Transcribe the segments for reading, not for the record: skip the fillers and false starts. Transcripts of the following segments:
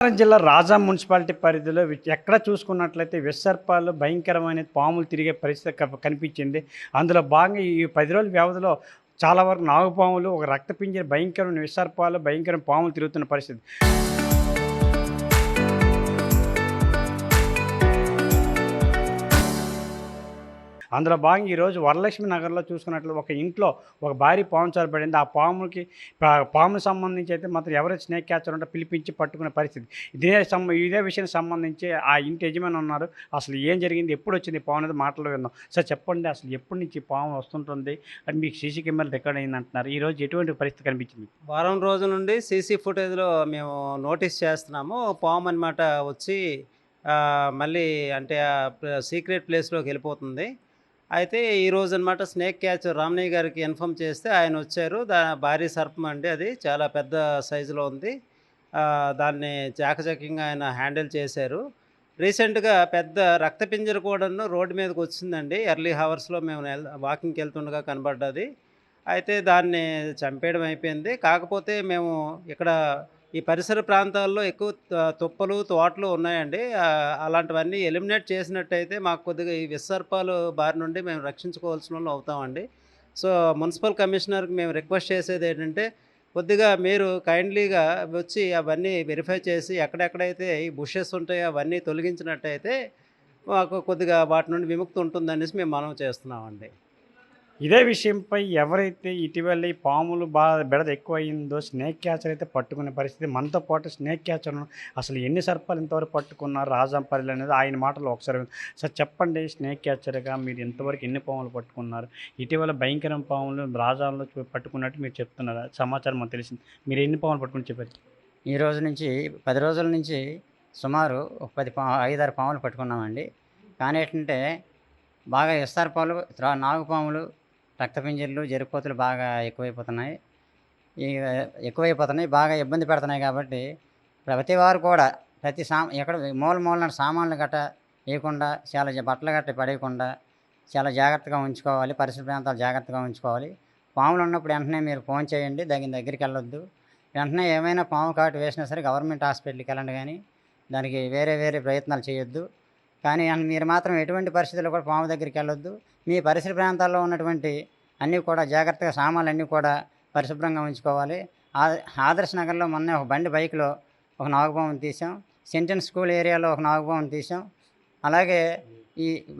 విజయనగరం జిల్లా రాజా మున్సిపాలిటీ పరిధిలో ఎక్కడ చూసుకున్నట్లయితే విసర్పాలు భయంకరమైన పాములు తిరిగే పరిస్థితి కనిపించింది. అందులో భాగంగా ఈ 10 రోజుల వ్యవధిలో చాలా వరకు నాగుపాములు, ఒక రక్తపింజర, భయంకరమైన విసర్పాలు, భయంకరమైన పాములు తిరుగుతున్న పరిస్థితి. అందులో భాగంగా ఈరోజు వరలక్ష్మి నగర్లో చూసుకున్నట్లు ఒక ఇంట్లో ఒక భారీ పాము చొరబడింది. ఆ పాముకి పాముకి సంబంధించి అయితే మాత్రం ఎవరైతే స్నేక్ క్యాచర్ ఉంటే పిలిపించి పట్టుకునే పరిస్థితి. ఇదే విషయానికి సంబంధించి ఆ ఇంటి యజమాని ఉన్నారు. అసలు ఏం జరిగింది, ఎప్పుడు వచ్చింది పాము అనేది మాటలు విన్నాం. సార్ చెప్పండి, అసలు ఎప్పటి నుంచి పాము వస్తుంటుంది అని మీకు సీసీ కెమెరా రికార్డ్ అయింది అంటున్నారు. ఈరోజు ఎటువంటి పరిస్థితి కనిపించింది? వారం రోజుల నుండి సీసీ ఫుటేజ్‌లో మేము నోటీస్ చేస్తున్నాము. పాము అనమాట వచ్చి మళ్ళీ అంటే సీక్రెట్ ప్లేస్‌లోకి వెళ్ళిపోతుంది. అయితే ఈరోజనమాట స్నేక్ క్యాచర్ రామనయ్య గారికి ఇన్ఫార్మ్ చేస్తే ఆయనొచ్చారు. భారీ సర్పం అండి అది. చాలా పెద్ద సైజులో ఉంది. దాన్ని చాకచక్యంగా ఆయన హ్యాండిల్ చేశారు. రీసెంట్‌గా పెద్ద రక్తపింజర కూడాను రోడ్డు మీదకొచ్చిందండి. ఎర్లీ హవర్స్‌లో మేము వాకింగ్‌కెళ్తుండగా కనపడ్డది. అయితే దాన్ని చంపేయడం అయిపోయింది. కాకపోతే మేము ఇక్కడ ఈ పరిసర ప్రాంతాల్లో ఎక్కువ తుప్పలు, తోటలు ఉన్నాయండి. అలాంటివన్నీ ఎలిమినేట్ చేసినట్టయితే మాకు కొద్దిగా ఈ విసర్పాలు బారి నుండి మేము రక్షించుకోవాల్సినోళ్ళం అవుతామండి. సో, మున్సిపల్ కమిషనర్‌కి మేము రిక్వెస్ట్ చేసేదేంటంటే, కొద్దిగా మీరు కైండ్లీగా వచ్చి అవన్నీ వెరిఫై చేసి ఎక్కడెక్కడైతే ఈ బుషెస్ ఉంటాయో అవన్నీ తొలగించినట్టయితే మాకు కొద్దిగా వాటి నుండి విముక్తి ఉంటుందనేసి మేము మనవి చేస్తున్నామండి. ఇదే విషయంపై ఎవరైతే ఇటీవల ఈ పాములు బెడద ఎక్కువయిందో స్నేక్ క్యాచర్ అయితే పట్టుకునే పరిస్థితి. మనతో పాటు స్నేక్ క్యాచర్ను అసలు ఎన్ని సర్పాలు ఇంతవరకు పట్టుకున్నారు రాజంపల్లి అనేది ఆయన మాటలు ఒకసారి సార్ చెప్పండి. స్నేక్ క్యాచర్గా మీరు ఇంతవరకు ఎన్ని పాములు పట్టుకున్నారు? ఇటీవల భయంకరమైన పాములు రాజాల్లో పట్టుకున్నట్టు మీరు చెప్తున్నారు, సమాచారం మాకు తెలిసింది. మీరు ఎన్ని పాములు పట్టుకుని చెప్పారు? ఈ రోజు నుంచి 10 రోజుల నుంచి సుమారు ఒక 5, 6 పాములు పట్టుకున్నామండి. కానీ ఏంటంటే బాగా విస్తారపాలు, నాగుపాములు, రక్తపింజర్లు, జర్రిపోతులు బాగా ఎక్కువైపోతున్నాయి. ఈ ఎక్కువైపోతున్నాయి, బాగా ఇబ్బంది పెడుతున్నాయి. కాబట్టి ప్రతి వారు కూడా ప్రతి ఎక్కడ మూలన సామాన్లు గట్ట వేయకుండా, చాలా బట్టలు గట్ట పడేయకుండా చాలా జాగ్రత్తగా ఉంచుకోవాలి. పరిసర ప్రాంతాలు జాగ్రత్తగా ఉంచుకోవాలి. పాములు ఉన్నప్పుడు వెంటనే మీరు ఫోన్ చేయండి. దగ్గరికి వెళ్ళొద్దు. వెంటనే ఏమైనా పాము కాటు వేసినా సరే గవర్నమెంట్ హాస్పిటల్కి వెళ్ళండి. కానీ దానికి వేరే ప్రయత్నాలు చేయొద్దు. కానీ మీరు మాత్రం ఎటువంటి పరిస్థితుల్లో కూడా పాము దగ్గరికి వెళ్ళొద్దు. మీ పరిసర ప్రాంతాల్లో ఉన్నటువంటి అన్నీ కూడా జాగ్రత్తగా సామాన్లన్నీ కూడా పరిశుభ్రంగా ఉంచుకోవాలి. ఆదర్శ్ నగర్లో మొన్నే ఒక బైక్లో ఒక నాగుపాముని తీసాం. సెంటెన్స్ స్కూల్ ఏరియాలో ఒక నాగుపాముని తీసాం. అలాగే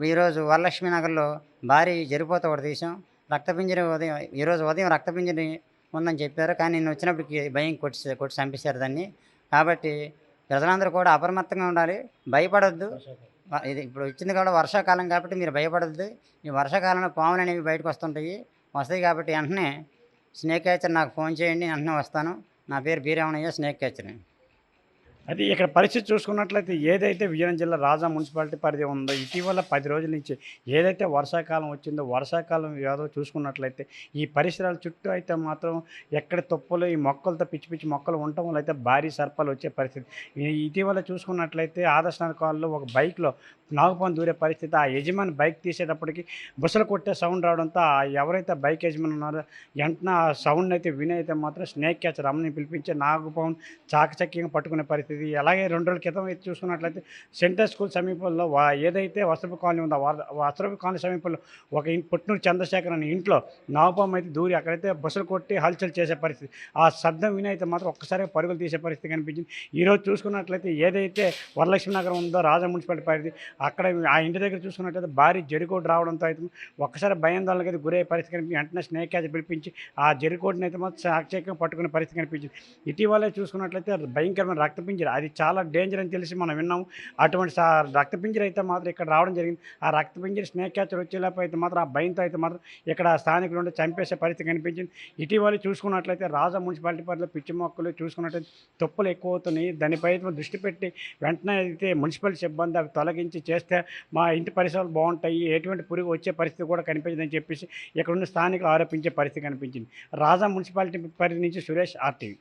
ఈరోజు వరలక్ష్మి నగర్లో భారీ జరిపోత ఒకటి తీసాం. రక్తపింజరి ఈరోజు ఉదయం రక్తపింజరి ఉందని చెప్పారు. కానీ నేను వచ్చినప్పటికి భయం కొట్టి చంపేశారు దాన్ని. కాబట్టి ప్రజలందరూ కూడా అప్రమత్తంగా ఉండాలి, భయపడొద్దు. ఇది ఇప్పుడు వచ్చింది కూడా వర్షాకాలం కాబట్టి మీరు భయపడద్దు. ఈ వర్షాకాలంలో పాములు అనేవి బయటకు వస్తాయి కాబట్టి వెంటనే స్నేక్ క్యాచర్ నాకు ఫోన్ చేయండి, వెంటనే వస్తాను. నా పేరు బీరామణయ్య, స్నేక్ క్యాచర్. అది ఇక్కడ పరిస్థితి చూసుకున్నట్లయితే ఏదైతే విజయనగరం జిల్లా రాజా మున్సిపాలిటీ పరిధి ఉందో ఇటీవల 10 రోజుల నుంచి ఏదైతే వర్షాకాలం వచ్చిందో వర్షాకాలం వ్యవధిలో చూసుకున్నట్లయితే ఈ పరిసరాల చుట్టూ అయితే మాత్రం ఎక్కడ తుప్పలు, ఈ మొక్కలతో పిచ్చి మొక్కలు ఉండటం వల్ల అయితే భారీ సర్పాలు వచ్చే పరిస్థితి. ఇటీవల చూసుకున్నట్లయితే ఆదర్శ కాలంలో ఒక బైక్లో నాగుపాము దూరే పరిస్థితి. ఆ యజమాని బైక్ తీసేటప్పటికి బుసలు కొట్టే సౌండ్ రావడంతో ఎవరైతే బైక్ యజమాని ఉన్నారో వెంటనే ఆ సౌండ్ అయితే విని అయితే మాత్రం స్నేక్ క్యాచర్ అమ్మని పిలిపించి నాగుపాము చాకచక్యంగా పట్టుకునే పరిస్థితి. అలాగే 2 రోజుల క్రితం అయితే చూసుకున్నట్లయితే సెంటర్ స్కూల్ సమీపంలో ఏదైతే వస్త్రపు కాలనీ ఉందో వస్త్రపు కాలనీ సమీపంలో ఒక పుట్నూరు చంద్రశేఖర్ అనే ఇంట్లో నాగుపాము అయితే దూరి అక్కడైతే బుసలు కొట్టి హల్చల్ చేసే పరిస్థితి. ఆ శబ్దం విని అయితే మాత్రం ఒక్కసారిగా పరుగులు తీసే పరిస్థితి కనిపించింది. ఈరోజు చూసుకున్నట్లయితే ఏదైతే వరలక్ష్మి నగరం ఉందో రాజా మున్సిపాలిటీ పరిధి, అక్కడ ఆ ఇంటి దగ్గర చూసుకున్నట్లయితే భారీ జెర్రికోటు రావడంతో అయితే ఒక్కసారి భయాందోళనకి అయితే గురయ్యే పరిస్థితి కనిపించి వెంటనే స్నేక్ క్యాచర్ పిలిపించి ఆ జెర్రికోటుని అయితే మాత్రం చాకచక్యంగా పట్టుకునే పరిస్థితి కనిపించింది. ఇటీవలే చూసుకున్నట్లయితే భయంకరమైన రక్తపింజర, అది చాలా డేంజర్ అని తెలిసి మనం విన్నాము. అటువంటి రక్తపింజర అయితే మాత్రం ఇక్కడ రావడం జరిగింది. ఆ రక్తపింజర స్నేక్ క్యాచర్ వచ్చేలోపు అయితే మాత్రం ఆ భయంతో అయితే మాత్రం ఇక్కడ స్థానికులు ఉంటే చంపేసే పరిస్థితి కనిపించింది. ఇటీవల చూసుకున్నట్లయితే రాజా మున్సిపాలిటీ పరిధిలో పిచ్చి మొక్కలు చూసుకున్నట్లయితే తుప్పలు ఎక్కువ అవుతున్నాయి. దానిపై దృష్టి పెట్టి వెంటనే అయితే మున్సిపల్ సిబ్బంది అవి తొలగించి చేస్తే మా ఇంటి పరిసరాలు బాగుంటాయి, ఎటువంటి పురుగు వచ్చే పరిస్థితి కూడా కనిపించదని చెప్పేసి ఇక్కడ ఉన్న స్థానికులు ఆరోపించే పరిస్థితి కనిపించింది. రాజా మున్సిపాలిటీ పరిధి నుంచి సురేష్, ఆర్టీవీ.